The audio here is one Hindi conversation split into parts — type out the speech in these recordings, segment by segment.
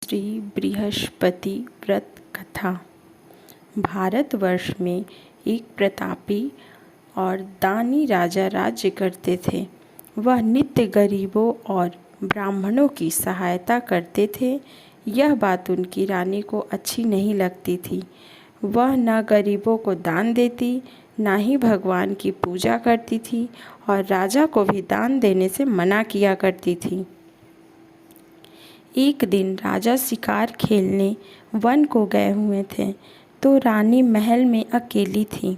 श्री बृहस्पति व्रत कथा। भारतवर्ष में एक प्रतापी और दानी राजा राज्य करते थे। वह नित्य गरीबों और ब्राह्मणों की सहायता करते थे। यह बात उनकी रानी को अच्छी नहीं लगती थी। वह न गरीबों को दान देती, न ही भगवान की पूजा करती थी और राजा को भी दान देने से मना किया करती थी। एक दिन राजा शिकार खेलने वन को गए हुए थे, तो रानी महल में अकेली थी।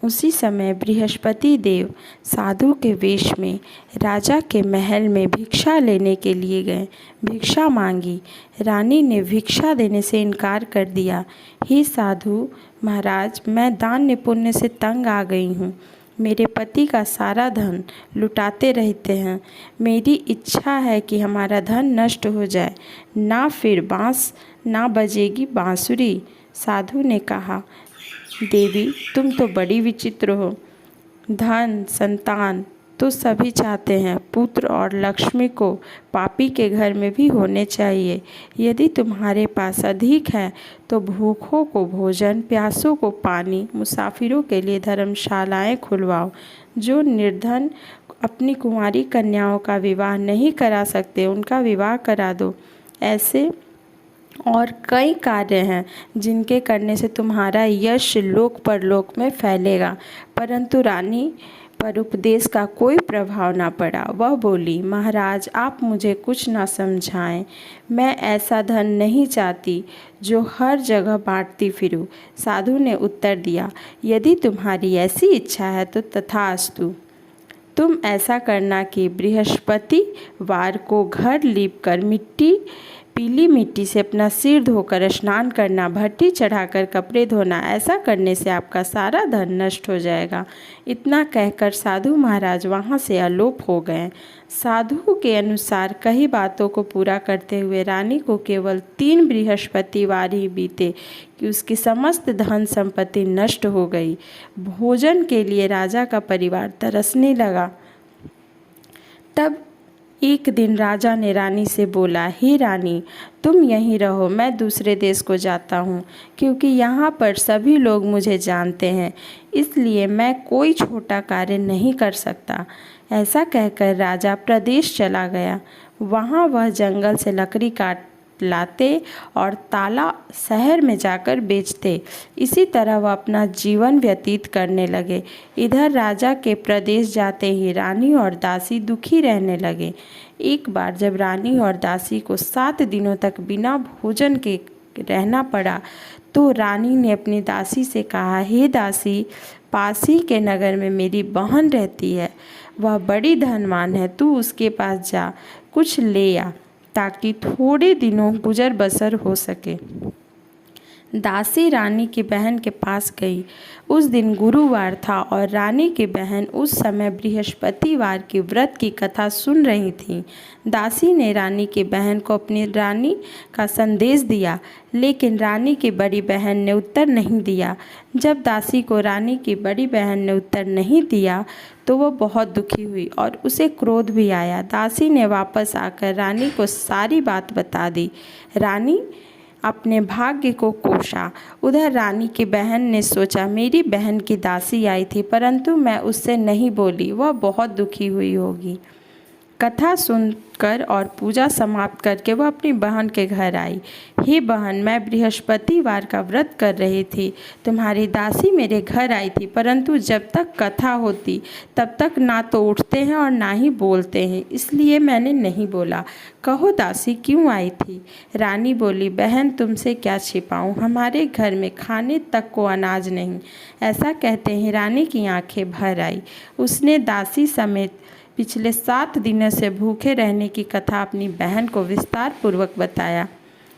उसी समय बृहस्पति देव साधु के वेश में राजा के महल में भिक्षा लेने के लिए गए। भिक्षा मांगी। रानी ने भिक्षा देने से इनकार कर दिया। हे साधु महाराज, मैं दान पुण्य से तंग आ गई हूँ। मेरे पति का सारा धन लुटाते रहते हैं। मेरी इच्छा है कि हमारा धन नष्ट हो जाए, ना फिर बाँस ना बजेगी बांसुरी। साधु ने कहा, देवी तुम तो बड़ी विचित्र हो। धन संतान तो सभी चाहते हैं, पुत्र और लक्ष्मी को पापी के घर में भी होने चाहिए। यदि तुम्हारे पास अधिक है तो भूखों को भोजन, प्यासों को पानी, मुसाफिरों के लिए धर्मशालाएं खुलवाओ। जो निर्धन अपनी कुंवारी कन्याओं का विवाह नहीं करा सकते, उनका विवाह करा दो। ऐसे और कई कार्य हैं जिनके करने से तुम्हारा यश लोक परलोक में फैलेगा। परंतु रानी पर उपदेश का कोई प्रभाव ना पड़ा। वह बोली, महाराज आप मुझे कुछ ना समझाएं। मैं ऐसा धन नहीं चाहती जो हर जगह बांटती फिरूं। साधु ने उत्तर दिया, यदि तुम्हारी ऐसी इच्छा है तो तथास्तु। तुम ऐसा करना कि बृहस्पतिवार को घर लीपकर पीली मिट्टी से अपना सिर धोकर स्नान करना, भट्टी चढ़ाकर कपड़े धोना। ऐसा करने से आपका सारा धन नष्ट हो जाएगा। इतना कहकर साधु महाराज वहाँ से अलोप हो गए। साधु के अनुसार कई बातों को पूरा करते हुए रानी को केवल 3 बृहस्पतिवार ही बीते कि उसकी समस्त धन संपत्ति नष्ट हो गई। भोजन के लिए राजा का परिवार तरसने लगा। तब एक दिन राजा ने रानी से बोला, हे रानी तुम यहीं रहो, मैं दूसरे देश को जाता हूँ, क्योंकि यहाँ पर सभी लोग मुझे जानते हैं, इसलिए मैं कोई छोटा कार्य नहीं कर सकता। ऐसा कहकर राजा प्रदेश चला गया। वहाँ वह जंगल से लकड़ी काट लाते और ताला शहर में जाकर बेचते। इसी तरह वह अपना जीवन व्यतीत करने लगे। इधर राजा के प्रदेश जाते ही रानी और दासी दुखी रहने लगे। एक बार जब रानी और दासी को 7 दिनों तक बिना भोजन के रहना पड़ा, तो रानी ने अपनी दासी से कहा, हे दासी, पास ही के नगर में मेरी बहन रहती है। वह बड़ी धनवान है, तू उसके पास जा, कुछ ले आ, ताकि थोड़े दिनों गुजर बसर हो सके। दासी रानी की बहन के पास गई। उस दिन गुरुवार था और रानी की बहन उस समय बृहस्पतिवार की व्रत की कथा सुन रही थी। दासी ने रानी की बहन को अपनी रानी का संदेश दिया, लेकिन रानी की बड़ी बहन ने उत्तर नहीं दिया। जब दासी को रानी की बड़ी बहन ने उत्तर नहीं दिया तो वह बहुत दुखी हुई और उसे क्रोध भी आया। दासी ने वापस आकर रानी को सारी बात बता दी। रानी अपने भाग्य को कोसा। उधर रानी की बहन ने सोचा, मेरी बहन की दासी आई थी, परंतु मैं उससे नहीं बोली, वह बहुत दुखी हुई होगी। कथा सुनकर और पूजा समाप्त करके वह अपनी बहन के घर आई। हे बहन, मैं बृहस्पतिवार का व्रत कर रही थी। तुम्हारी दासी मेरे घर आई थी, परंतु जब तक कथा होती तब तक ना तो उठते हैं और ना ही बोलते हैं, इसलिए मैंने नहीं बोला। कहो दासी क्यों आई थी? रानी बोली, बहन तुमसे क्या छिपाऊं, हमारे घर में खाने तक को अनाज नहीं। ऐसा कहते ही रानी की आंखें भर आई। उसने दासी समेत पिछले 7 दिनों से भूखे रहने की कथा अपनी बहन को विस्तार पूर्वक बताया।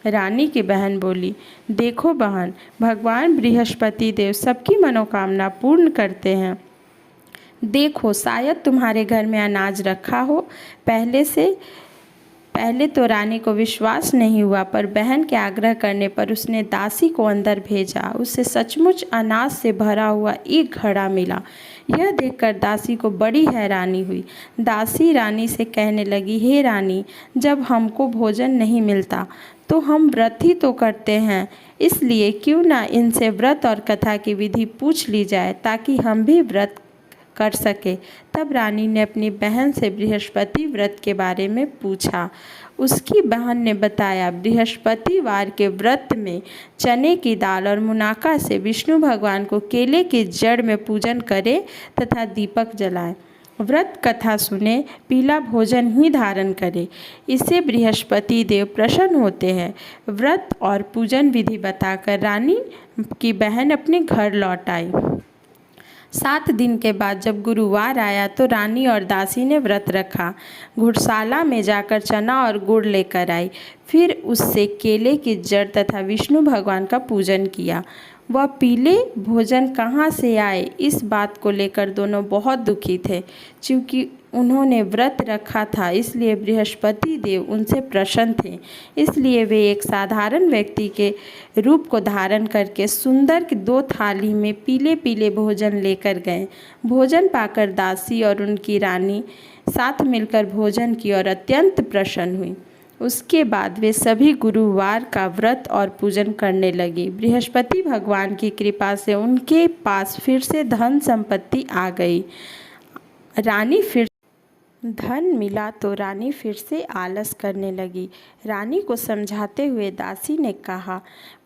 रानी की बहन बोली, देखो बहन, भगवान बृहस्पति देव सबकी मनोकामना पूर्ण करते हैं। देखो, शायद तुम्हारे घर में अनाज रखा हो। पहले तो रानी को विश्वास नहीं हुआ, पर बहन के आग्रह करने पर उसने दासी को अंदर भेजा। उसे सचमुच अनाज से भरा हुआ एक घड़ा मिला। यह देखकर दासी को बड़ी हैरानी हुई। दासी रानी से कहने लगी, हे रानी, जब हमको भोजन नहीं मिलता तो हम व्रत ही तो करते हैं, इसलिए क्यों ना इनसे व्रत और कथा की विधि पूछ ली जाए ताकि हम भी व्रत कर सके। तब रानी ने अपनी बहन से बृहस्पति व्रत के बारे में पूछा। उसकी बहन ने बताया, बृहस्पतिवार के व्रत में चने की दाल और मुनाका से विष्णु भगवान को केले की जड़ में पूजन करें तथा दीपक जलाएं। व्रत कथा सुने, पीला भोजन ही धारण करे, इससे बृहस्पति देव प्रसन्न होते हैं। व्रत और पूजन विधि बताकर रानी की बहन अपने घर लौट आई। 7 दिन के बाद जब गुरुवार आया तो रानी और दासी ने व्रत रखा। घुड़शाला में जाकर चना और गुड़ लेकर आई। फिर उससे केले की जड़ तथा विष्णु भगवान का पूजन किया। वह पीले भोजन कहाँ से आए, इस बात को लेकर दोनों बहुत दुखी थे। क्योंकि उन्होंने व्रत रखा था, इसलिए बृहस्पति देव उनसे प्रसन्न थे। इसलिए वे एक साधारण व्यक्ति के रूप को धारण करके सुंदर 2 थाली में पीले पीले भोजन लेकर गए। भोजन पाकर दासी और उनकी रानी साथ मिलकर भोजन की और अत्यंत प्रसन्न हुई। उसके बाद वे सभी गुरुवार का व्रत और पूजन करने लगी। बृहस्पति भगवान की कृपा से उनके पास फिर से धन संपत्ति आ गई। धन मिला तो रानी फिर से आलस करने लगी। रानी को समझाते हुए दासी ने कहा,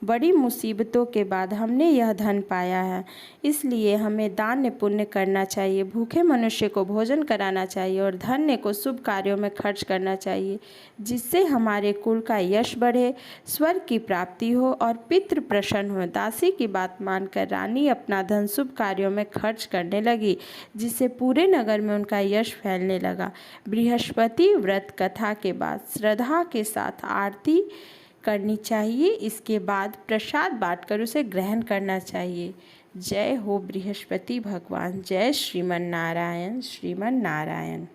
बड़ी मुसीबतों के बाद हमने यह धन पाया है, इसलिए हमें दान पुण्य करना चाहिए, भूखे मनुष्य को भोजन कराना चाहिए और धन को शुभ कार्यों में खर्च करना चाहिए, जिससे हमारे कुल का यश बढ़े, स्वर्ग की प्राप्ति हो और पितृ प्रसन्न हो। दासी की बात मानकर रानी अपना धन शुभ कार्यों में खर्च करने लगी, जिससे पूरे नगर में उनका यश फैलने लगा। बृहस्पति व्रत कथा के बाद श्रद्धा के साथ आरती करनी चाहिए। इसके बाद प्रसाद बांटकर उसे ग्रहण करना चाहिए। जय हो बृहस्पति भगवान। जय श्रीमन नारायण, श्रीमन नारायण।